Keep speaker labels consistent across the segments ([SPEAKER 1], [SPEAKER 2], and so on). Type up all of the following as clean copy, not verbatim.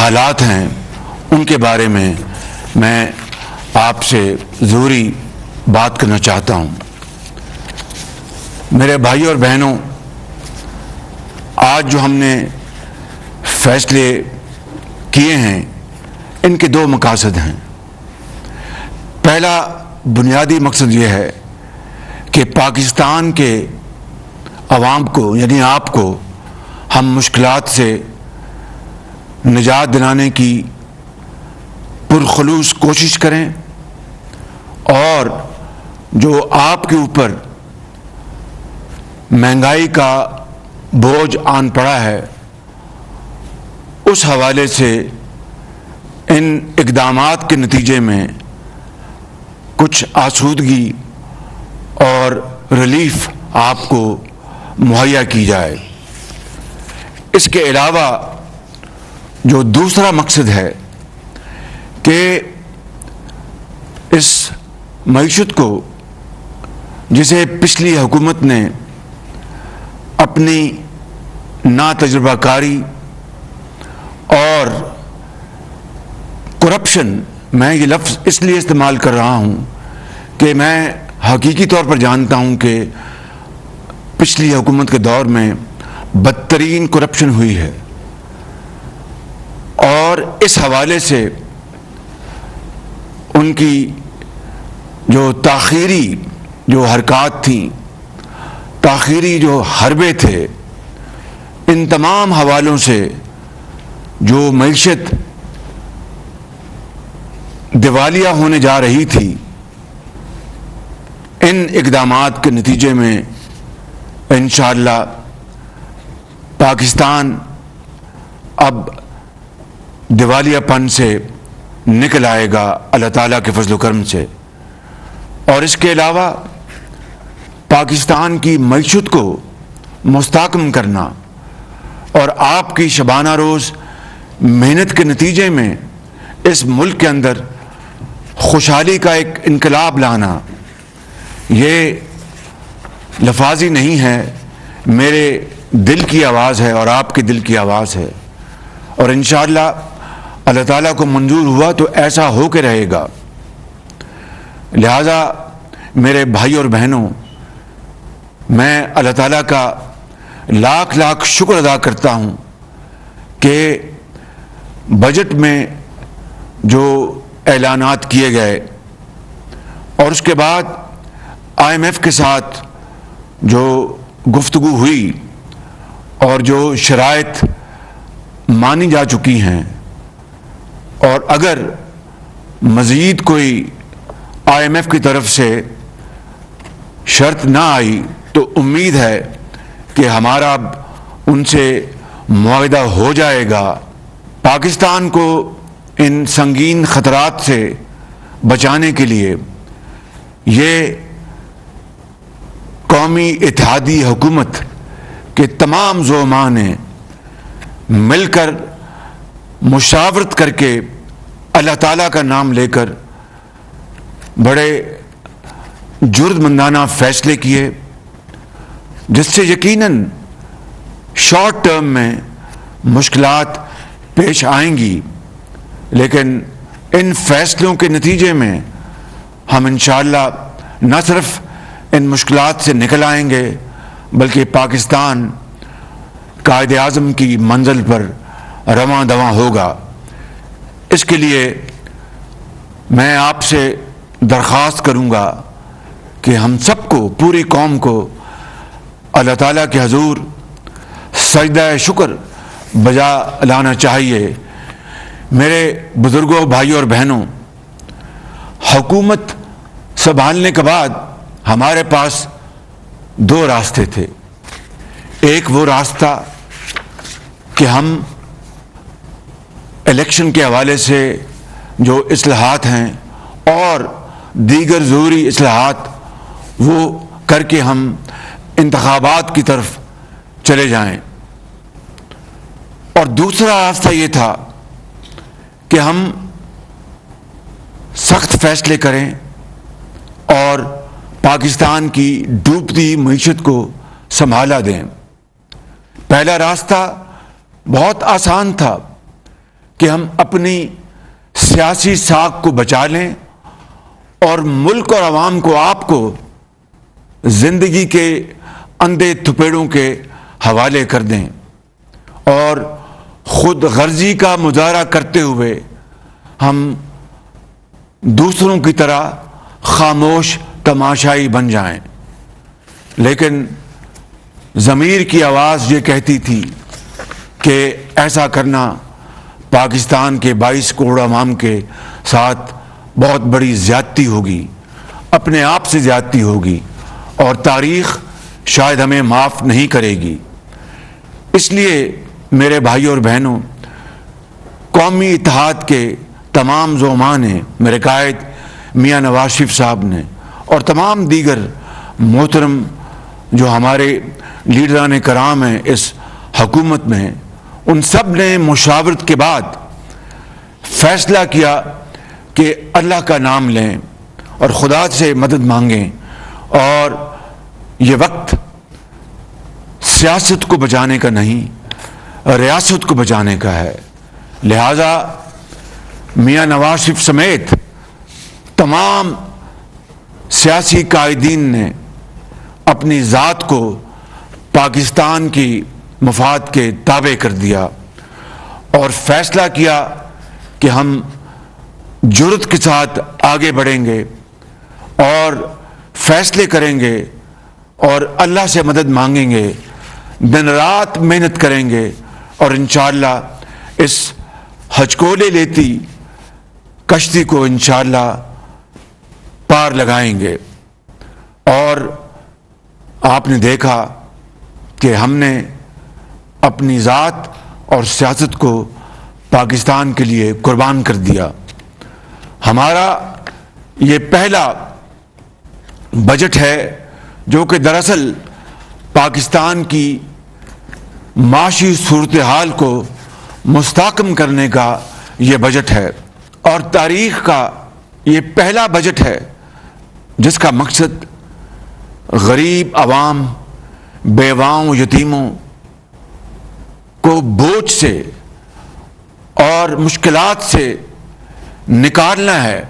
[SPEAKER 1] حالات ہیں ان کے بارے میں میں آپ سے ضروری بات کرنا چاہتا ہوں۔ میرے بھائیوں اور بہنوں، آج جو ہم نے فیصلے کیے ہیں ان کے دو مقاصد ہیں۔ پہلا بنیادی مقصد یہ ہے کہ پاکستان کے عوام کو یعنی آپ کو ہم مشکلات سے نجات دلانے کی پرخلوص کوشش کریں، اور جو آپ کے اوپر مہنگائی کا بوجھ آن پڑا ہے اس حوالے سے ان اقدامات کے نتیجے میں کچھ آسودگی اور ریلیف آپ کو مہیا کی جائے۔ اس کے علاوہ جو دوسرا مقصد ہے کہ اس معیشت کو جسے پچھلی حکومت نے اپنی ناتجربہ کاری اور کرپشن، میں یہ لفظ اس لیے استعمال کر رہا ہوں کہ میں حقیقی طور پر جانتا ہوں کہ پچھلی حکومت کے دور میں بدترین کرپشن ہوئی ہے، اور اس حوالے سے ان کی جو تاخیری جو حرکات تھیں، تاخیری جو حربے تھے، ان تمام حوالوں سے جو معیشت دیوالیہ ہونے جا رہی تھی، ان اقدامات کے نتیجے میں انشاءاللہ پاکستان اب دیوالیہ پن سے نکل آئے گا اللہ تعالیٰ کے فضل و کرم سے۔ اور اس کے علاوہ پاکستان کی معیشت کو مستحکم کرنا اور آپ کی شبانہ روز محنت کے نتیجے میں اس ملک کے اندر خوشحالی کا ایک انقلاب لانا، یہ لفاظی نہیں ہے، میرے دل کی آواز ہے اور آپ کے دل کی آواز ہے، اور انشاءاللہ اللہ تعالیٰ کو منظور ہوا تو ایسا ہو کے رہے گا۔ لہذا میرے بھائی اور بہنوں، میں اللہ تعالیٰ کا لاکھ لاکھ شکر ادا کرتا ہوں کہ بجٹ میں جو اعلانات کیے گئے اور اس کے بعد IMF کے ساتھ جو گفتگو ہوئی اور جو شرائط مانی جا چکی ہیں، اور اگر مزید کوئی IMF کی طرف سے شرط نہ آئی تو امید ہے کہ ہمارا ان سے معاہدہ ہو جائے گا۔ پاکستان کو ان سنگین خطرات سے بچانے کے لیے یہ قومی اتحادی حکومت کے تمام زعماء نے مل کر مشاورت کر کے اللہ تعالیٰ کا نام لے کر بڑے جرأتمندانہ فیصلے کیے، جس سے یقیناً شارٹ ٹرم میں مشکلات پیش آئیں گی، لیکن ان فیصلوں کے نتیجے میں ہم انشاءاللہ نہ صرف ان مشکلات سے نکل آئیں گے بلکہ پاکستان قائد اعظم کی منزل پر رواں دواں ہوگا۔ اس کے لیے میں آپ سے درخواست کروں گا کہ ہم سب کو، پوری قوم کو اللہ تعالیٰ کے حضور سجدہ شکر بجا لانا چاہیے۔ میرے بزرگوں، بھائیوں اور بہنوں، حکومت سنبھالنے کے بعد ہمارے پاس دو راستے تھے۔ ایک وہ راستہ کہ ہم الیکشن کے حوالے سے جو اصلاحات ہیں اور دیگر ضروری اصلاحات وہ کر کے ہم انتخابات کی طرف چلے جائیں، اور دوسرا راستہ یہ تھا کہ ہم سخت فیصلے کریں اور پاکستان کی ڈوبتی معیشت کو سنبھالا دیں۔ پہلا راستہ بہت آسان تھا کہ ہم اپنی سیاسی ساکھ کو بچا لیں اور ملک اور عوام کو آپ کو زندگی کے اندھے تھپیڑوں کے حوالے کر دیں اور خود غرضی کا مظاہرہ کرتے ہوئے ہم دوسروں کی طرح خاموش تماشائی بن جائیں۔ لیکن ضمیر کی آواز یہ کہتی تھی کہ ایسا کرنا پاکستان کے 22 کروڑ عوام کے ساتھ بہت بڑی زیادتی ہوگی، اپنے آپ سے زیادتی ہوگی، اور تاریخ شاید ہمیں معاف نہیں کرے گی۔ اس لیے میرے بھائی اور بہنوں، قومی اتحاد کے تمام زعماء نے، میرے قائد میاں نواز شریف صاحب نے، اور تمام دیگر محترم جو ہمارے لیڈران کرام ہیں اس حکومت میں، ان سب نے مشاورت کے بعد فیصلہ کیا کہ اللہ کا نام لیں اور خدا سے مدد مانگیں، اور یہ وقت سیاست کو بچانے کا نہیں، ریاست کو بچانے کا ہے۔ لہذا میاں نواز شریف سمیت تمام سیاسی قائدین نے اپنی ذات کو پاکستان کی مفاد کے تابع کر دیا اور فیصلہ کیا کہ ہم جرأت کے ساتھ آگے بڑھیں گے اور فیصلے کریں گے اور اللہ سے مدد مانگیں گے، دن رات محنت کریں گے، اور انشاءاللہ اس ہچکولے لیتی کشتی کو انشاءاللہ پار لگائیں گے۔ اور آپ نے دیکھا کہ ہم نے اپنی ذات اور سیاست کو پاکستان کے لیے قربان کر دیا۔ ہمارا یہ پہلا بجٹ ہے جو کہ دراصل پاکستان کی معاشی صورتحال کو مستحکم کرنے کا یہ بجٹ ہے، اور تاریخ کا یہ پہلا بجٹ ہے جس کا مقصد غریب عوام، بیواؤں، یتیموں کو بوجھ سے اور مشکلات سے نکالنا ہے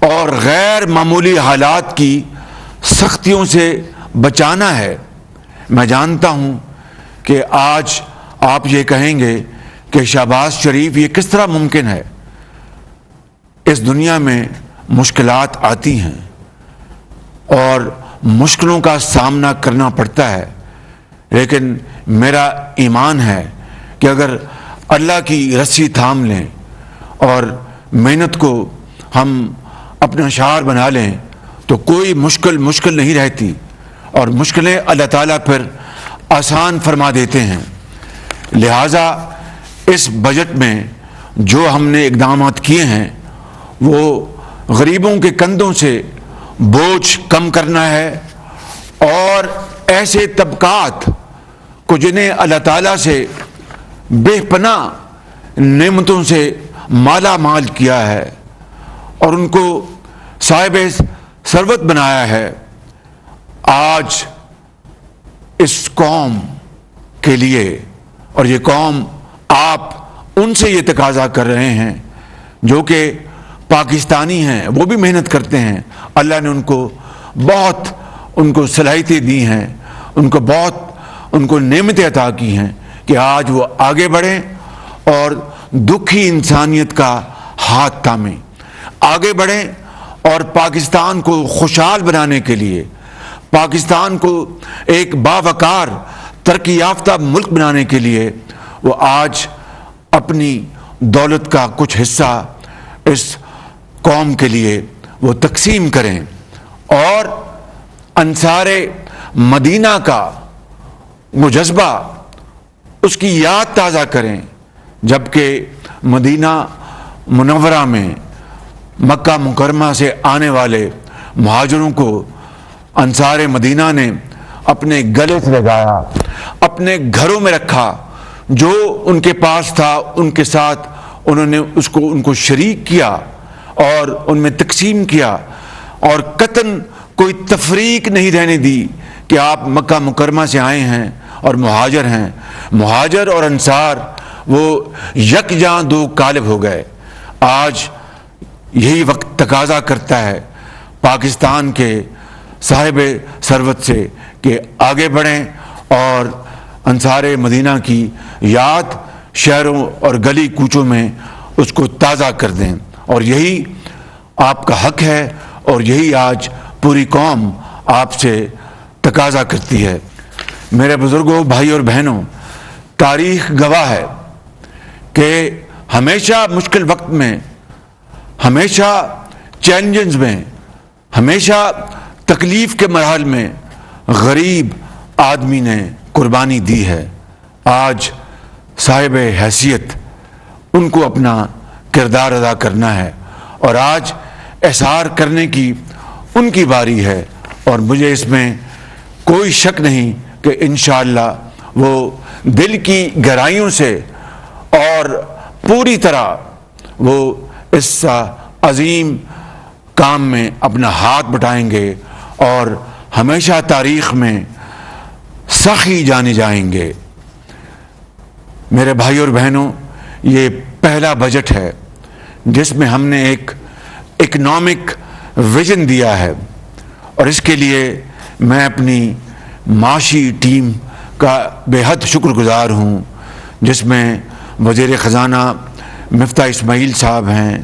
[SPEAKER 1] اور غیر معمولی حالات کی سختیوں سے بچانا ہے۔ میں جانتا ہوں کہ آج آپ یہ کہیں گے کہ شہباز شریف یہ کس طرح ممکن ہے؟ اس دنیا میں مشکلات آتی ہیں اور مشکلوں کا سامنا کرنا پڑتا ہے، لیکن میرا ایمان ہے کہ اگر اللہ کی رسی تھام لیں اور محنت کو ہم اپنا شعار بنا لیں تو کوئی مشکل نہیں رہتی، اور مشکلیں اللہ تعالیٰ پھر آسان فرما دیتے ہیں۔ لہٰذا اس بجٹ میں جو ہم نے اقدامات کیے ہیں وہ غریبوں کے کندھوں سے بوجھ کم کرنا ہے، اور ایسے طبقات کو جنہیں اللہ تعالیٰ سے بے پناہ نعمتوں سے مالا مال کیا ہے اور ان کو صاحب ثروت بنایا ہے، آج اس قوم کے لیے، اور یہ قوم آپ ان سے یہ تقاضا کر رہے ہیں جو کہ پاکستانی ہیں، وہ بھی محنت کرتے ہیں، اللہ نے ان کو صلاحیتیں دی ہیں، ان کو نعمتیں عطا کی ہیں کہ آج وہ آگے بڑھیں اور دکھی انسانیت کا ہاتھ تھامیں، آگے بڑھیں اور پاکستان کو خوشحال بنانے کے لیے، پاکستان کو ایک باوقار ترقی یافتہ ملک بنانے کے لیے وہ آج اپنی دولت کا کچھ حصہ اس قوم کے لیے وہ تقسیم کریں، اور انصار مدینہ کا وہ جذبہ اس کی یاد تازہ کریں جبکہ مدینہ منورہ میں مکہ مکرمہ سے آنے والے مہاجروں کو انصار مدینہ نے اپنے گلے سے لگایا، اپنے گھروں میں رکھا، جو ان کے پاس تھا ان کے ساتھ انہوں نے ان کو شریک کیا اور ان میں تقسیم کیا، اور قطعاً کوئی تفریق نہیں رہنے دی کہ آپ مکہ مکرمہ سے آئے ہیں اور مہاجر ہیں۔ مہاجر اور انصار وہ یکجاں دو قالب ہو گئے۔ آج یہی وقت تقاضا کرتا ہے پاکستان کے صاحب ثروت سے کہ آگے بڑھیں اور انصار مدینہ کی یاد شہروں اور گلی کوچوں میں اس کو تازہ کر دیں، اور یہی آپ کا حق ہے، اور یہی آج پوری قوم آپ سے تقاضا کرتی ہے۔ میرے بزرگوں، بھائی اور بہنوں، تاریخ گواہ ہے کہ ہمیشہ مشکل وقت میں، ہمیشہ چیلنجز میں، ہمیشہ تکلیف کے مراحل میں غریب آدمی نے قربانی دی ہے۔ آج صاحب حیثیت ان کو اپنا کردار ادا کرنا ہے، اور آج احسار کرنے کی ان کی باری ہے، اور مجھے اس میں کوئی شک نہیں کہ انشاءاللہ وہ دل کی گہرائیوں سے اور پوری طرح وہ اس عظیم کام میں اپنا ہاتھ بٹائیں گے، اور ہمیشہ تاریخ میں سخی جانے جائیں گے۔ میرے بھائی اور بہنوں، یہ پہلا بجٹ ہے جس میں ہم نے ایک اکنامک ویژن دیا ہے، اور اس کے لیے میں اپنی معاشی ٹیم کا بے حد شکر گزار ہوں، جس میں وزیر خزانہ مفتاح اسماعیل صاحب ہیں،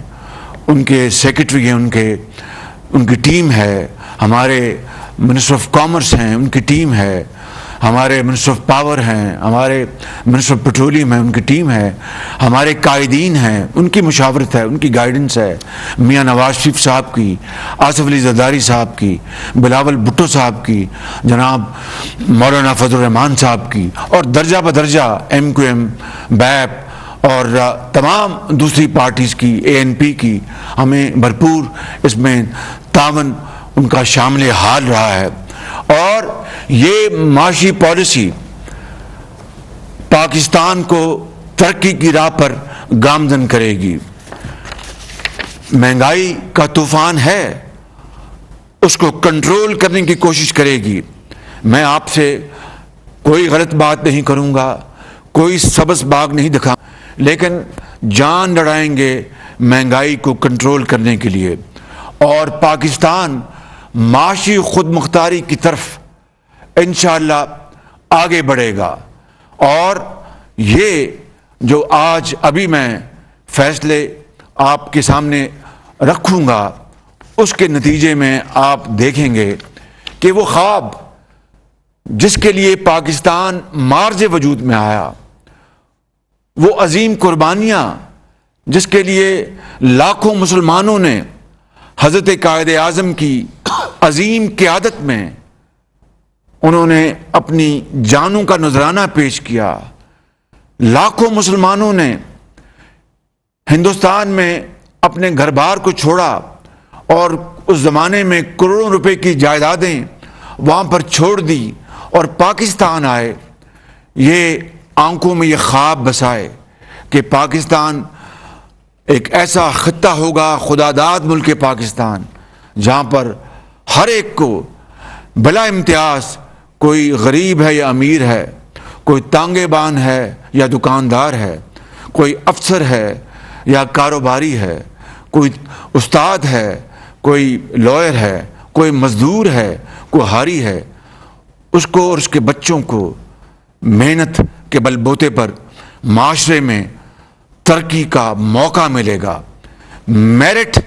[SPEAKER 1] ان کے سیکرٹری ہیں، ان کی ٹیم ہے، ہمارے منسٹر آف کامرس ہیں، ان کی ٹیم ہے، ہمارے منسٹر آف پاور ہیں، ہمارے منسٹر آف پیٹرولیم ہیں، ان کی ٹیم ہے، ہمارے قائدین ہیں، ان کی مشاورت ہے، ان کی گائیڈنس ہے، میاں نواز شریف صاحب کی، آصف علی زرداری صاحب کی، بلاول بھٹو صاحب کی، جناب مولانا فضل الرحمان صاحب کی، اور درجہ بدرجہ ایم کیو ایم، بیپ اور تمام دوسری پارٹیز کی، اے این پی کی، ہمیں بھرپور اس میں تعاون ان کا شامل حال رہا ہے۔ اور یہ معاشی پالیسی پاکستان کو ترقی کی راہ پر گامزن کرے گی۔ مہنگائی کا طوفان ہے، اس کو کنٹرول کرنے کی کوشش کرے گی۔ میں آپ سے کوئی غلط بات نہیں کروں گا، کوئی سبز باغ نہیں دکھاؤں، لیکن جان لڑائیں گے مہنگائی کو کنٹرول کرنے کے لیے، اور پاکستان معاشی خود مختاری کی طرف انشاءاللہ آگے بڑھے گا۔ اور یہ جو آج ابھی میں فیصلے آپ کے سامنے رکھوں گا، اس کے نتیجے میں آپ دیکھیں گے کہ وہ خواب جس کے لیے پاکستان مارج وجود میں آیا، وہ عظیم قربانیاں جس کے لیے لاکھوں مسلمانوں نے حضرت قائد اعظم کی عظیم قیادت میں انہوں نے اپنی جانوں کا نذرانہ پیش کیا، لاکھوں مسلمانوں نے ہندوستان میں اپنے گھر بار کو چھوڑا، اور اس زمانے میں کروڑوں روپے کی جائیدادیں وہاں پر چھوڑ دی اور پاکستان آئے۔ یہ آنکھوں میں یہ خواب بسائے کہ پاکستان ایک ایسا خطہ ہوگا، خدا داد ملک پاکستان، جہاں پر ہر ایک کو بلا امتیاز، کوئی غریب ہے یا امیر ہے، کوئی تانگے بان ہے یا دکاندار ہے، کوئی افسر ہے یا کاروباری ہے، کوئی استاد ہے، کوئی لائر ہے، کوئی مزدور ہے، کوئی حاری ہے، اس کو اور اس کے بچوں کو محنت کے بل بوتے پر معاشرے میں ترقی کا موقع ملے گا۔ میرٹ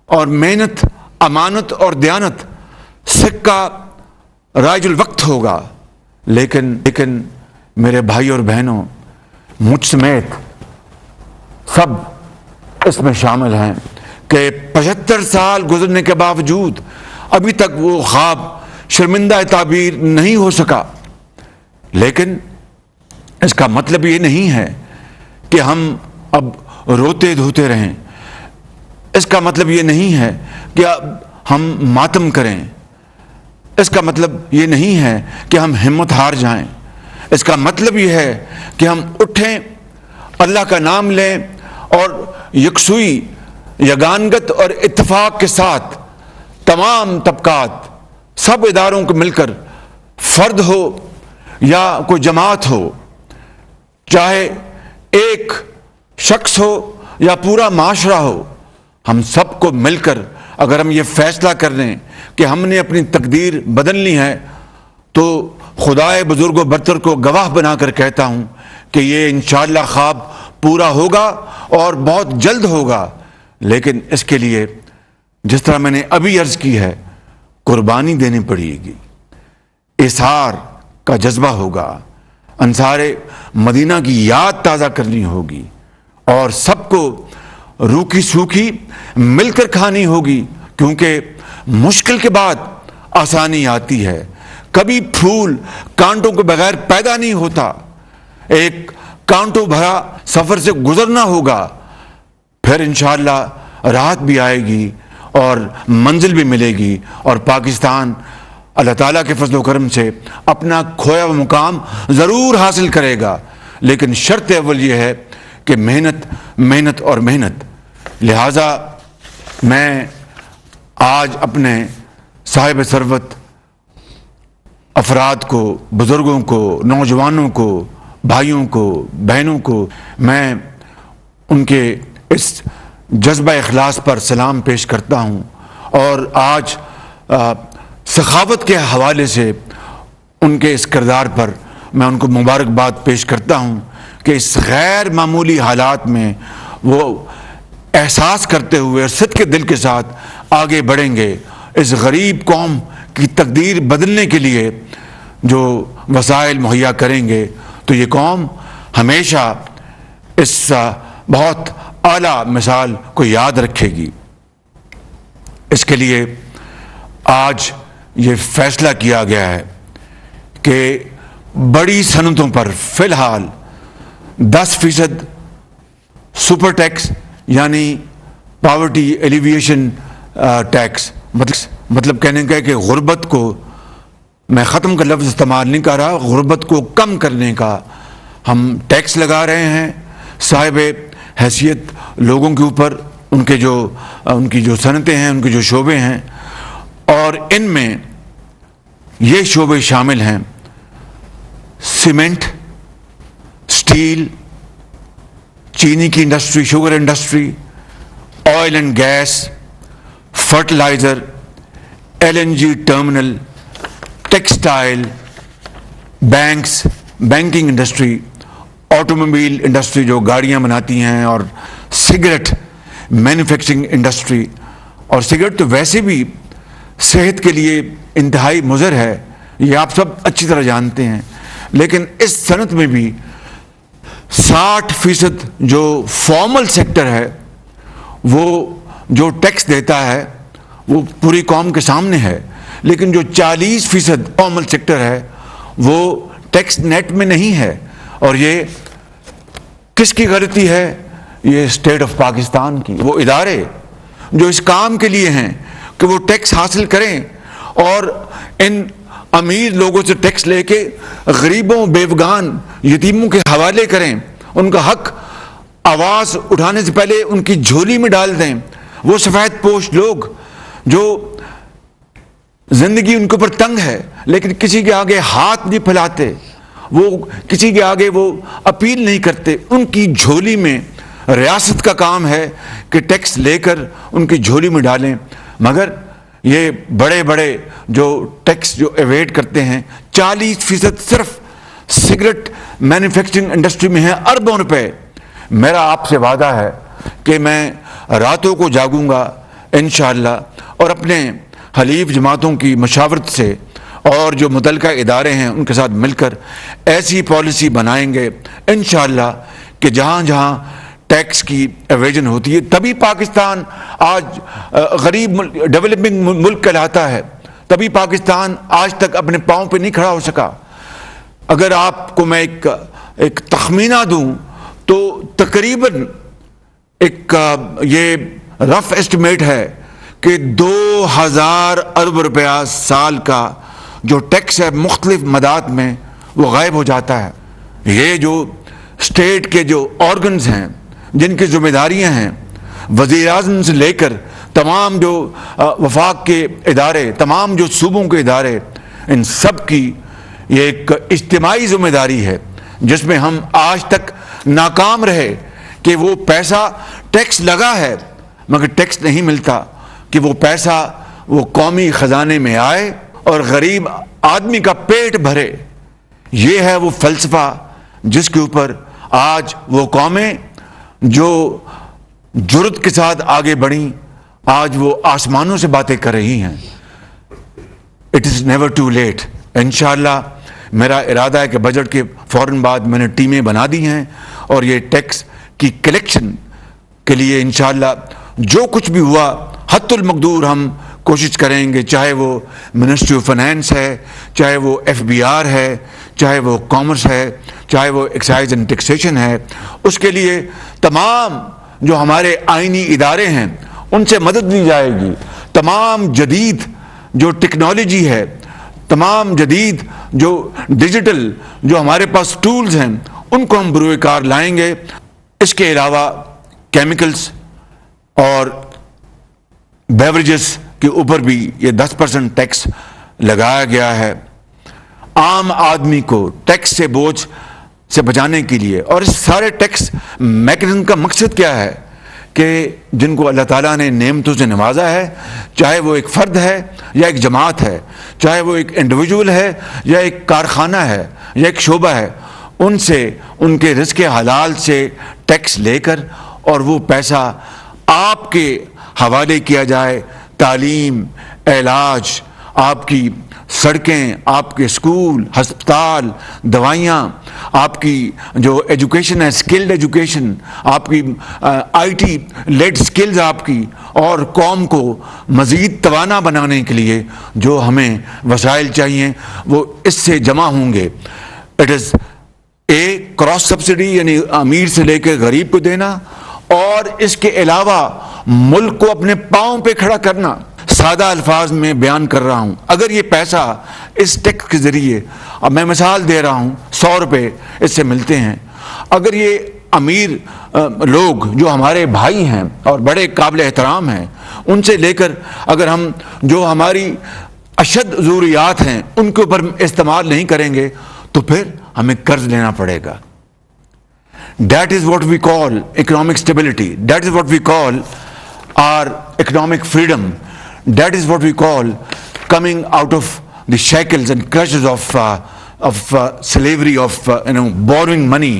[SPEAKER 1] اور محنت، امانت اور دیانت سکہ رائج الوقت ہوگا، لیکن میرے بھائی اور بہنوں، مجھ سمیت سب اس میں شامل ہیں کہ 75 سال گزرنے کے باوجود ابھی تک وہ خواب شرمندہ تعبیر نہیں ہو سکا۔ لیکن اس کا مطلب یہ نہیں ہے کہ ہم اب روتے دھوتے رہیں، اس کا مطلب یہ نہیں ہے کہ اب ہم ماتم کریں، اس کا مطلب یہ نہیں ہے کہ ہم ہمت ہار جائیں، اس کا مطلب یہ ہے کہ ہم اٹھیں، اللہ کا نام لیں، اور یکسوئی، یگانگت اور اتفاق کے ساتھ تمام طبقات، سب اداروں کو مل کر، فرد ہو یا کوئی جماعت ہو، چاہے ایک شخص ہو یا پورا معاشرہ ہو، ہم سب کو مل کر اگر ہم یہ فیصلہ کر لیں کہ ہم نے اپنی تقدیر بدلنی ہے، تو خدائے بزرگ و برتر کو گواہ بنا کر کہتا ہوں کہ یہ انشاءاللہ خواب پورا ہوگا اور بہت جلد ہوگا۔ لیکن اس کے لیے جس طرح میں نے ابھی عرض کی ہے، قربانی دینی پڑے گی، اظہار کا جذبہ ہوگا، انصار مدینہ کی یاد تازہ کرنی ہوگی، اور سب کو روکھی سوکھی مل کر کھانی ہوگی، کیونکہ مشکل کے بعد آسانی آتی ہے۔ کبھی پھول کانٹوں کے بغیر پیدا نہیں ہوتا، ایک کانٹوں بھرا سفر سے گزرنا ہوگا، پھر انشاءاللہ راحت بھی آئے گی اور منزل بھی ملے گی، اور پاکستان اللہ تعالیٰ کے فضل و کرم سے اپنا کھویا ہوا مقام ضرور حاصل کرے گا۔ لیکن شرط اول یہ ہے کہ محنت محنت اور محنت۔ لہٰذا میں آج اپنے صاحب ثروت افراد کو، بزرگوں کو، نوجوانوں کو، بھائیوں کو، بہنوں کو، میں ان کے اس جذبہ اخلاص پر سلام پیش کرتا ہوں، اور آج سخاوت کے حوالے سے ان کے اس کردار پر میں ان کو مبارکباد پیش کرتا ہوں کہ اس غیر معمولی حالات میں وہ احساس کرتے ہوئے اور صدق کے دل کے ساتھ آگے بڑھیں گے، اس غریب قوم کی تقدیر بدلنے کے لیے جو وسائل مہیا کریں گے، تو یہ قوم ہمیشہ اس بہت اعلیٰ مثال کو یاد رکھے گی۔ اس کے لیے آج یہ فیصلہ کیا گیا ہے کہ بڑی صنعتوں پر فی الحال 10% سپر ٹیکس یعنی پاورٹی ایلیویشن ٹیکس، مطلب کہنے کا ہے کہ غربت کو، میں ختم کا لفظ استعمال نہیں کر رہا، غربت کو کم کرنے کا ہم ٹیکس لگا رہے ہیں صاحب حیثیت لوگوں کے اوپر، ان کی جو صنعتیں ہیں، ان کے جو شعبے ہیں، اور ان میں یہ شعبے شامل ہیں: سیمنٹ، سٹیل، چینی کی industry, sugar industry, oil and gas, fertiliser, LNG terminal, textile, banks, banking industry, automobile industry جو گاڑیاں بناتی ہیں، اور سگریٹ مینوفیکچرنگ انڈسٹری۔ اور سگریٹ تو ویسے بھی صحت کے لیے انتہائی مضر ہے، یہ آپ سب اچھی طرح جانتے ہیں، لیکن اس صنعت میں بھی 60% جو فارمل سیکٹر ہے وہ جو ٹیکس دیتا ہے وہ پوری قوم کے سامنے ہے، لیکن جو 40% فارمل سیکٹر ہے وہ ٹیکس نیٹ میں نہیں ہے۔ اور یہ کس کی غلطی ہے؟ یہ اسٹیٹ آف پاکستان کی، وہ ادارے جو اس کام کے لیے ہیں کہ وہ ٹیکس حاصل کریں اور ان امیر لوگوں سے ٹیکس لے کے غریبوں، بیوگان، یتیموں کے حوالے کریں، ان کا حق آواز اٹھانے سے پہلے ان کی جھولی میں ڈال دیں۔ وہ سفید پوش لوگ جو زندگی ان کے اوپر تنگ ہے لیکن کسی کے آگے ہاتھ نہیں پھیلاتے، وہ کسی کے آگے وہ اپیل نہیں کرتے، ان کی جھولی میں ریاست کا کام ہے کہ ٹیکس لے کر ان کی جھولی میں ڈالیں۔ مگر یہ بڑے بڑے جو ٹیکس جو ایویڈ کرتے ہیں، 40% صرف سگریٹ مینوفیکچرنگ انڈسٹری میں ہے، اربوں روپے۔ میرا آپ سے وعدہ ہے کہ میں راتوں کو جاگوں گا انشاءاللہ، اور اپنے حلیف جماعتوں کی مشاورت سے اور جو متعلقہ ادارے ہیں ان کے ساتھ مل کر ایسی پالیسی بنائیں گے انشاءاللہ کہ جہاں جہاں ٹیکس کی ایویژن ہوتی ہے، تبھی پاکستان آج غریب ڈیولپنگ ملک کہلاتا ہے، تبھی پاکستان آج تک اپنے پاؤں پہ نہیں کھڑا ہو سکا۔ اگر آپ کو میں ایک تخمینہ دوں تو تقریباً ایک یہ رف ایسٹیمیٹ ہے کہ 2000 ارب روپیہ سال کا جو ٹیکس ہے مختلف مدات میں وہ غائب ہو جاتا ہے۔ یہ جو اسٹیٹ کے جو آرگنز ہیں، جن کی ذمہ داریاں ہیں، وزیر اعظم سے لے کر تمام جو وفاق کے ادارے، تمام جو صوبوں کے ادارے، ان سب کی یہ ایک اجتماعی ذمہ داری ہے جس میں ہم آج تک ناکام رہے کہ وہ پیسہ ٹیکس لگا ہے مگر ٹیکس نہیں ملتا، کہ وہ پیسہ وہ قومی خزانے میں آئے اور غریب آدمی کا پیٹ بھرے. یہ ہے وہ فلسفہ جس کے اوپر آج وہ قومیں جو جرأت کے ساتھ آگے بڑھیں، آج وہ آسمانوں سے باتیں کر رہی ہیں. It is never too late. انشاءاللہ میرا ارادہ ہے کہ بجٹ کے فوراً بعد میں نے ٹیمیں بنا دی ہیں اور یہ ٹیکس کی کلیکشن کے لیے انشاءاللہ جو کچھ بھی ہوا حد المقدور ہم کوشش کریں گے، چاہے وہ منسٹری آف فائنینس ہے، چاہے وہ FBR ہے، چاہے وہ کامرس ہے، چاہے وہ ایکسائز اینڈ ٹیکسیشن ہے. اس کے لیے تمام جو ہمارے آئینی ادارے ہیں ان سے مدد لی جائے گی. تمام جدید جو ٹیکنالوجی ہے، تمام جدید جو ڈیجیٹل جو ہمارے پاس ٹولز ہیں ان کو ہم بروئے کار لائیں گے. اس کے علاوہ کیمیکلز اور بیوریجز کے اوپر بھی یہ 10% ٹیکس لگایا گیا ہے عام آدمی کو ٹیکس سے بوجھ سے بچانے کے لیے. اور اس سارے ٹیکس میکنزم کا مقصد کیا ہے کہ جن کو اللہ تعالیٰ نے نعمتوں سے نوازا ہے، چاہے وہ ایک فرد ہے یا ایک جماعت ہے، چاہے وہ ایک انڈیویجول ہے یا ایک کارخانہ ہے یا ایک شعبہ ہے، ان سے ان کے رزق حلال سے ٹیکس لے کر اور وہ پیسہ آپ کے حوالے کیا جائے. تعلیم، علاج، آپ کی سڑکیں، آپ کے اسکول، ہسپتال، دوائیاں، آپ کی جو ایجوکیشن ہے، اسکلڈ ایجوکیشن، آپ کی IT لیڈ اسکلز آپ کی، اور قوم کو مزید توانا بنانے کے لیے جو ہمیں وسائل چاہیے وہ اس سے جمع ہوں گے. اٹ از کراس سبسڈی، یعنی امیر سے لے کے غریب کو دینا، اور اس کے علاوہ ملک کو اپنے پاؤں پہ کھڑا کرنا. سادہ الفاظ میں بیان کر رہا ہوں، اگر یہ پیسہ اس ٹیکس کے ذریعے، اب میں مثال دے رہا ہوں، 100 روپے اس سے ملتے ہیں، اگر یہ امیر لوگ جو ہمارے بھائی ہیں اور بڑے قابل احترام ہیں ان سے لے کر اگر ہم جو ہماری اشد ضروریات ہیں ان کے اوپر استعمال نہیں کریں گے تو پھر ہمیں قرض لینا پڑے گا. That is what we call economic stability. That is what we call our economic freedom. That is what we call coming out of the shackles and clutches of slavery, of borrowing money.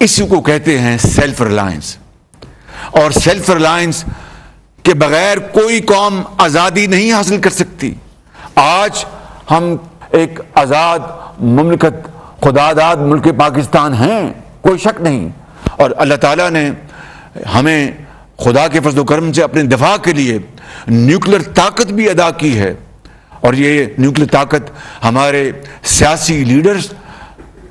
[SPEAKER 1] اسی کو کہتے ہیں self Reliance. اور self Reliance کے بغیر کوئی قوم آزادی نہیں حاصل کر سکتی. آج ہم ایک آزاد مملکت، خداداد ملک پاکستان ہیں، کوئی شک نہیں، اور اللہ تعالیٰ نے ہمیں خدا کے فضل و کرم سے اپنے دفاع کے لیے نیوکلیر طاقت بھی ادا کی ہے. اور یہ نیوکلیر طاقت ہمارے سیاسی لیڈرز،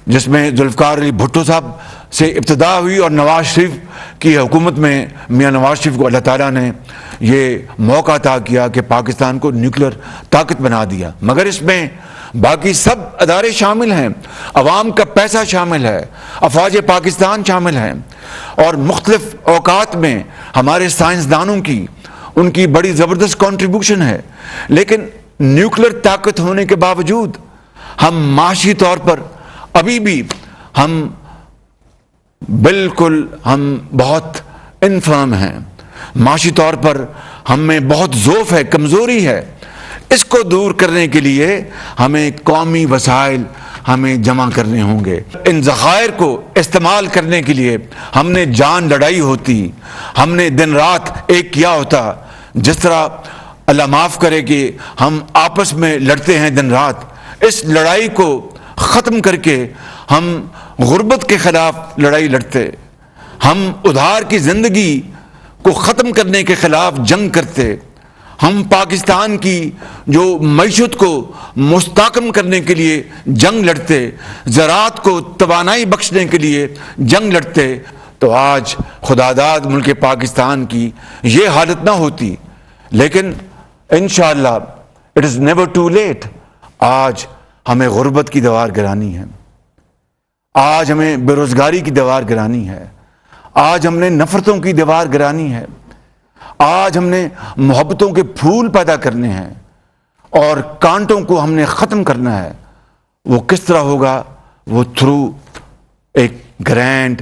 [SPEAKER 1] جس میں ذوالفقار علی بھٹو صاحب سے ابتدا ہوئی اور نواز شریف کی حکومت میں میاں نواز شریف کو اللہ تعالیٰ نے یہ موقع عطا کیا کہ پاکستان کو نیوکلیر طاقت بنا دیا. مگر اس میں باقی سب ادارے شامل ہیں، عوام کا پیسہ شامل ہے، افواج پاکستان شامل ہیں، اور مختلف اوقات میں ہمارے سائنسدانوں کی ان کی بڑی زبردست کنٹریبیوشن ہے. لیکن نیوکلیر طاقت ہونے کے باوجود ہم معاشی طور پر ابھی بھی ہم بالکل بہت انفرم ہیں. معاشی طور پر ہم میں بہت ضعف ہے، کمزوری ہے. اس کو دور کرنے کے لیے ہمیں قومی وسائل ہمیں جمع کرنے ہوں گے. ان ذخائر کو استعمال کرنے کے لیے ہم نے جان لڑائی ہوتی، ہم نے دن رات ایک کیا ہوتا. جس طرح اللہ معاف کرے کہ ہم آپس میں لڑتے ہیں دن رات، اس لڑائی کو ختم کر کے ہم غربت کے خلاف لڑائی لڑتے، ہم ادھار کی زندگی کو ختم کرنے کے خلاف جنگ کرتے، ہم پاکستان کی جو معیشت کو مستحکم کرنے کے لیے جنگ لڑتے، زراعت کو توانائی بخشنے کے لیے جنگ لڑتے، تو آج خداداد ملک پاکستان کی یہ حالت نہ ہوتی. لیکن انشاءاللہ it is never too late. آج ہمیں غربت کی دیوار گرانی ہے، آج ہمیں بے روزگاری کی دیوار گرانی ہے، آج ہم نے نفرتوں کی دیوار گرانی ہے، آج ہم نے محبتوں کے پھول پیدا کرنے ہیں اور کانٹوں کو ہم نے ختم کرنا ہے. وہ کس طرح ہوگا؟ وہ تھرو ایک گرینڈ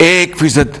[SPEAKER 1] 1%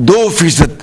[SPEAKER 1] 2%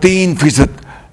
[SPEAKER 1] 3%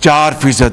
[SPEAKER 1] 4%